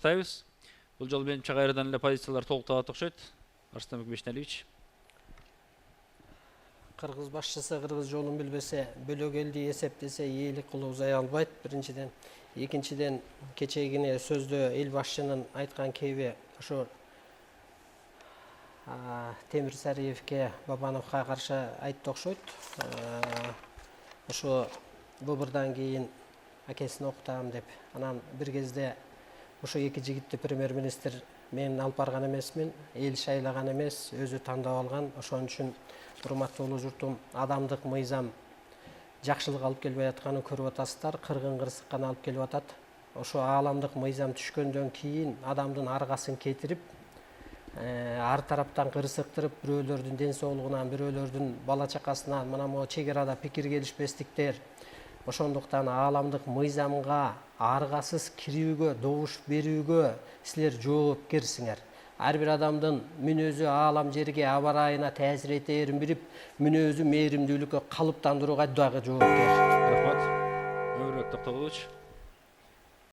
Тайбыз. Бұл жол мен чағайрадан эле позициялар толуктап окшойт. Арыстанбек Бешналиевич. Кыргыз башчысы кыргыз жолун билбесе, бөлөк элди эсептесе ээлик кылуу узай албайт. Биринчиден, экинчиден кечегине сөздө эл башчынын айткан кеби ошо Темир Сариевке, Бабановго каршы айтты окшойт. Ошо выбордан кийин акесин окутам деп. Анан бир кезде ошо эки жигитти премьер-министр мен алып барган эмесмин, эл шайлаган эмес, өзү тандап алган. Ошон үчүн урматтуу улуу журтум, адамдык мыйзам жакшылык алып келбей атканын көрүп атасыздар, кыргын кырсыккан алып келип атат. Ошо ааламдык мыйзам түшкөндөн кийин адамдын аргасын кетирип, ар тараптан кырсыктырып, бирөөлөрдүн ден соолугунан, бирөөлөрдүн бала чакасынан, мына могу чек арада пикир келишпестиктер, ошондуктан ааламдык мыйзамга аргасыз кирүүгө, добуш берүүгө силер жоопкерсиңер. Ар бир адамдын мүнөзү аалам жерге, аба ырайына таасир этерин билип, мүнөзү мээримдүүлүккө калыптандырууга дагы жоопкер. Рахмат. Өмүрбек Токтогулович.